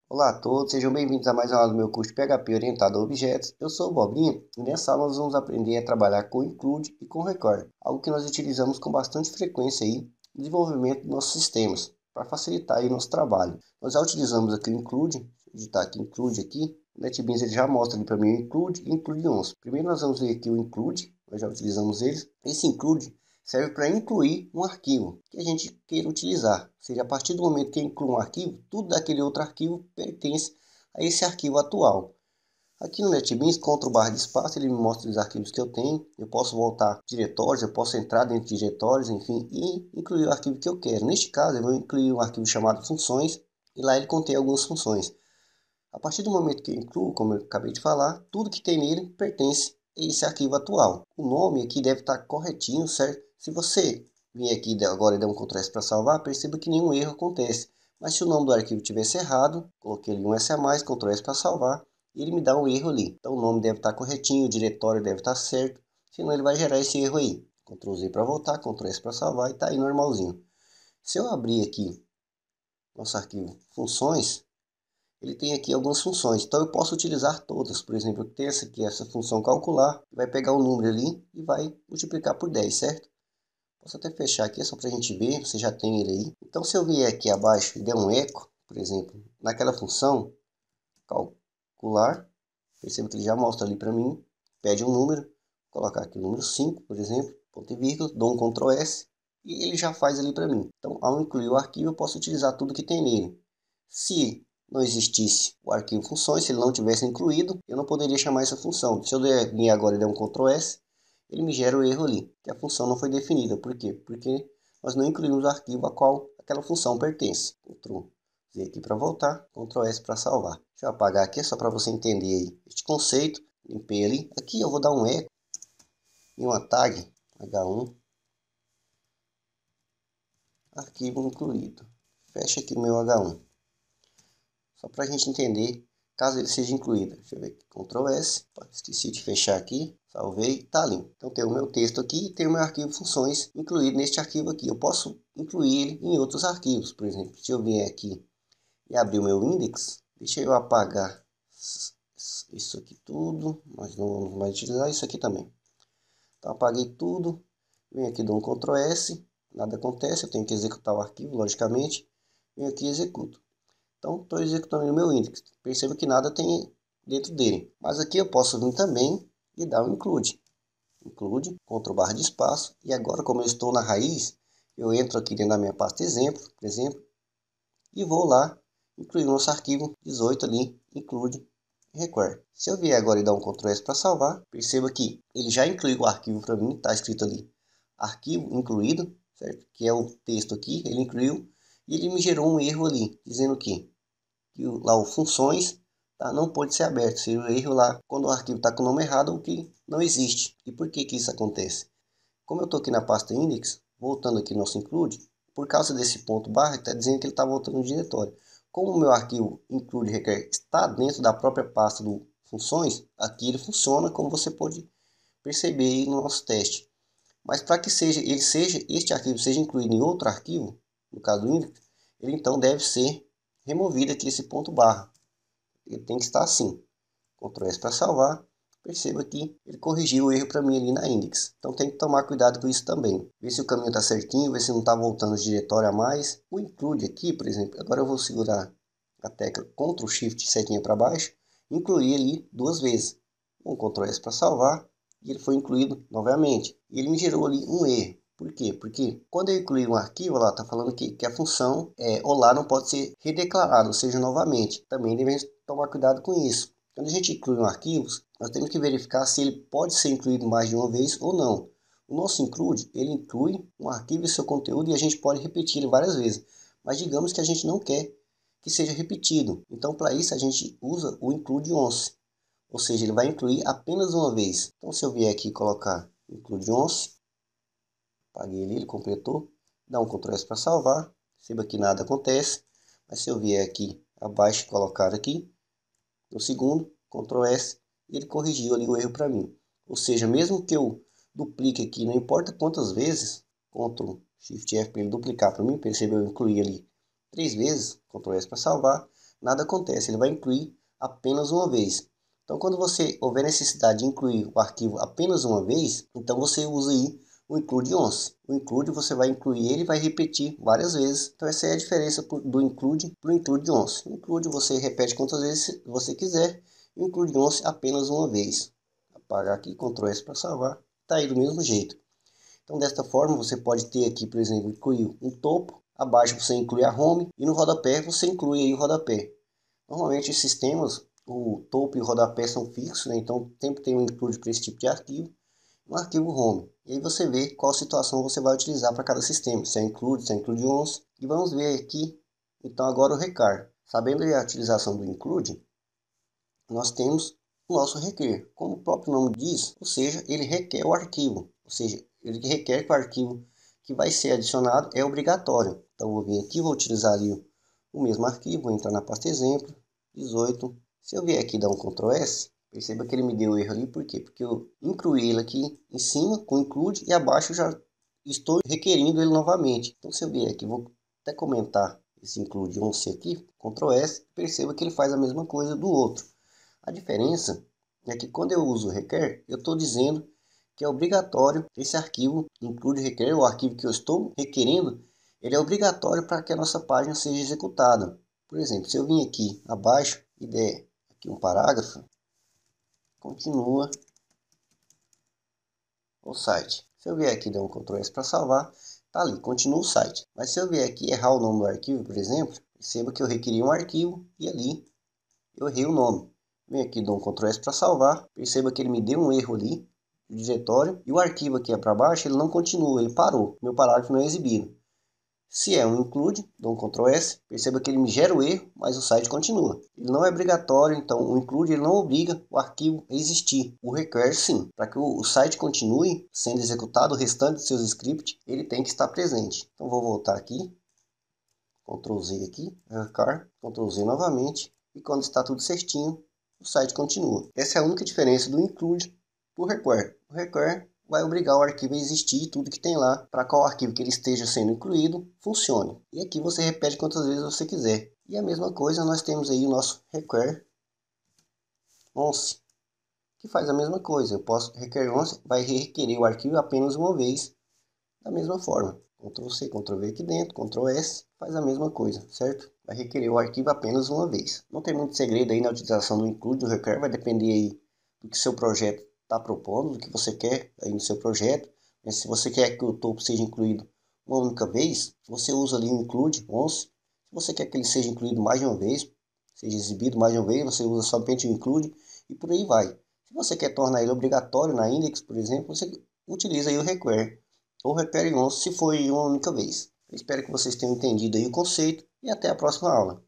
Olá a todos, sejam bem-vindos a mais uma aula do meu curso PHP orientado a objetos. Eu sou o Bobinha e nessa aula nós vamos aprender a trabalhar com include e com record, algo que nós utilizamos com bastante frequência aí no desenvolvimento dos nossos sistemas, para facilitar aí o nosso trabalho. Nós já utilizamos aqui o include, vou digitar aqui include aqui, o NetBeans ele já mostra ali para mim o include e include once. Primeiro nós vamos ver aqui o include, nós já utilizamos ele. Esse include serve para incluir um arquivo que a gente queira utilizar. Ou seja, a partir do momento que eu incluo um arquivo, tudo daquele outro arquivo pertence a esse arquivo atual. Aqui no NetBeans, Ctrl barra de espaço, ele me mostra os arquivos que eu tenho. Eu posso voltar diretórios, eu posso entrar dentro de diretórios, enfim, e incluir o arquivo que eu quero. Neste caso, eu vou incluir um arquivo chamado funções, e lá ele contém algumas funções. A partir do momento que eu incluo, como eu acabei de falar, tudo que tem nele pertence a esse arquivo atual. O nome aqui deve estar corretinho, certo? Se você vir aqui agora e der um Ctrl S para salvar, perceba que nenhum erro acontece. Mas se o nome do arquivo tivesse errado, coloquei ali um S a mais, Ctrl S para salvar, e ele me dá um erro ali. Então o nome deve estar corretinho, o diretório deve estar certo, senão ele vai gerar esse erro aí. Ctrl Z para voltar, Ctrl S para salvar e está aí normalzinho. Se eu abrir aqui nosso arquivo funções, ele tem aqui algumas funções, então eu posso utilizar todas. Por exemplo, eu tenho essa função calcular, vai pegar o número ali e vai multiplicar por 10, certo? Posso até fechar aqui, só para a gente ver, você já tem ele aí. Então, se eu vier aqui abaixo e der um eco, por exemplo, naquela função calcular, perceba que ele já mostra ali para mim, pede um número, vou colocar aqui o número 5, por exemplo, ponto e vírgula, dou um Ctrl S, e ele já faz ali para mim. Então, ao incluir o arquivo, eu posso utilizar tudo que tem nele. Se não existisse o arquivo funções, se ele não tivesse incluído, eu não poderia chamar essa função. Se eu vir agora e der um Ctrl S, ele me gera o erro ali, que a função não foi definida. Por quê? Porque nós não incluímos o arquivo a qual aquela função pertence. Ctrl Z aqui para voltar, Ctrl S para salvar. Deixa eu apagar aqui, só para você entender aí este conceito. Limpei ali. Aqui eu vou dar um eco e uma tag H1, arquivo incluído. Fecha aqui o meu H1. Só para a gente entender, caso ele seja incluído. Deixa eu ver aqui, Ctrl S, esqueci de fechar aqui, salvei, tá limpo. Então tem o meu texto aqui e tem o meu arquivo funções incluído neste arquivo aqui. Eu posso incluir ele em outros arquivos, por exemplo, se eu vier aqui e abrir o meu index, deixa eu apagar isso aqui tudo, mas não vamos mais utilizar isso aqui também. Então apaguei tudo, venho aqui, dou um Ctrl S, nada acontece, eu tenho que executar o arquivo, logicamente, venho aqui e executo. Então, estou executando o meu index. Perceba que nada tem dentro dele. Mas aqui eu posso vir também e dar um include. Include, Ctrl barra de espaço. E agora, como eu estou na raiz, eu entro aqui dentro da minha pasta exemplo, por exemplo, e vou lá incluir o nosso arquivo 18 ali, include require. Se eu vier agora e dar um Ctrl S para salvar, perceba que ele já incluiu o arquivo para mim, está escrito ali, arquivo incluído, certo? Que é o texto aqui, ele incluiu, e ele me gerou um erro ali, dizendo que lá o funções tá, não pode ser aberto. Seria o erro lá quando o arquivo está com o nome errado ou que não existe. E por que que isso acontece? Como eu estou aqui na pasta index, voltando aqui no nosso include, por causa desse ponto barra, está dizendo que ele está voltando no diretório. Como o meu arquivo include requer está dentro da própria pasta do funções, aqui ele funciona como você pode perceber aí no nosso teste. Mas para que este arquivo seja incluído em outro arquivo, no caso do index, ele então deve ser removido aqui esse ponto barra. Ele tem que estar assim. Ctrl S para salvar. Perceba que ele corrigiu o erro para mim ali na index. Então tem que tomar cuidado com isso também. Ver se o caminho está certinho, ver se não está voltando de diretório a mais. O include aqui, por exemplo, agora eu vou segurar a tecla Ctrl Shift setinha para baixo, incluir ali duas vezes. Um Ctrl S para salvar e ele foi incluído novamente. E ele me gerou ali um erro. Por quê? Porque quando eu incluir um arquivo, lá está falando que a função olá não pode ser redeclarada, ou seja, novamente. Também devemos tomar cuidado com isso. Quando a gente inclui um arquivo, nós temos que verificar se ele pode ser incluído mais de uma vez ou não. O nosso include, ele inclui um arquivo e seu conteúdo e a gente pode repetir ele várias vezes. Mas digamos que a gente não quer que seja repetido. Então, para isso, a gente usa o include once. Ou seja, ele vai incluir apenas uma vez. Então, se eu vier aqui e colocar include once, apaguei ele completou, dá um Ctrl S para salvar, perceba que nada acontece. Mas se eu vier aqui abaixo e colocar aqui, no segundo, Ctrl S, e ele corrigiu ali o erro para mim. Ou seja, mesmo que eu duplique aqui, não importa quantas vezes, Ctrl Shift F para ele duplicar para mim, percebeu, eu incluí ali 3 vezes, Ctrl S para salvar, nada acontece, ele vai incluir apenas uma vez. Então, quando você houver necessidade de incluir o arquivo apenas uma vez, então você usa aí o include once. O include você vai incluir ele e vai repetir várias vezes. Então essa é a diferença do include para o include once. O include você repete quantas vezes você quiser. O include once apenas uma vez. Apagar aqui, Ctrl S para salvar. Está aí do mesmo jeito. Então desta forma você pode ter aqui, por exemplo, incluir um topo. Abaixo você inclui a home e no rodapé você inclui aí o rodapé. Normalmente os sistemas, o topo e o rodapé são fixos, né? Então sempre tem um include para esse tipo de arquivo. Um arquivo home. E aí você vê qual situação você vai utilizar para cada sistema. Se é include once. E vamos ver aqui, então agora o recar. Sabendo a utilização do include, nós temos o nosso requer. Como o próprio nome diz, ou seja, ele requer o arquivo. Ou seja, ele requer que o arquivo que vai ser adicionado é obrigatório. Então vou vir aqui, vou utilizar ali o mesmo arquivo, vou entrar na pasta exemplo, 18. Se eu vier aqui e dar um Ctrl S, perceba que ele me deu erro ali, por quê? Porque eu incluí ele aqui em cima com include e abaixo eu já estou requerindo ele novamente. Então se eu vier aqui, vou até comentar esse include once aqui, Ctrl S, perceba que ele faz a mesma coisa do outro. A diferença é que quando eu uso requer, eu estou dizendo que é obrigatório esse arquivo include requer, o arquivo que eu estou requerendo, ele é obrigatório para que a nossa página seja executada. Por exemplo, se eu vim aqui abaixo e der aqui um parágrafo, continua o site. Se eu vier aqui e der um Ctrl S para salvar, tá ali, continua o site. Mas se eu vier aqui e errar o nome do arquivo, por exemplo, perceba que eu requeri um arquivo e ali eu errei o nome. Vem aqui, dou um Ctrl S para salvar, perceba que ele me deu um erro ali, no diretório, e o arquivo aqui para baixo, ele não continua, ele parou, meu parágrafo não é exibido. Se é um include, dou um Ctrl S, perceba que ele me gera o erro, mas o site continua. Ele não é obrigatório, então o include ele não obriga o arquivo a existir. O requer sim, para que o site continue sendo executado, o restante de seus scripts, ele tem que estar presente. Então vou voltar aqui, Ctrl Z aqui, requer, Ctrl Z novamente, e quando está tudo certinho, o site continua. Essa é a única diferença do include para o requer. O requer vai obrigar o arquivo a existir e tudo que tem lá, para qual arquivo que ele esteja sendo incluído, funcione. E aqui você repete quantas vezes você quiser. E a mesma coisa, nós temos aí o nosso requer once, que faz a mesma coisa. Eu posso requer once, vai requerer o arquivo apenas uma vez, da mesma forma. Ctrl C, Ctrl V aqui dentro, Ctrl S, faz a mesma coisa, certo? Vai requerer o arquivo apenas uma vez. Não tem muito segredo aí na utilização do include, do requer, vai depender aí do que seu projeto está propondo, do que você quer aí no seu projeto. Mas se você quer que o topo seja incluído uma única vez, você usa ali o include once. Se você quer que ele seja incluído mais de uma vez, seja exibido mais de uma vez, você usa somente o include e por aí vai. Se você quer tornar ele obrigatório na index, por exemplo, você utiliza aí o requer ou requer once se for uma única vez. Eu espero que vocês tenham entendido aí o conceito e até a próxima aula.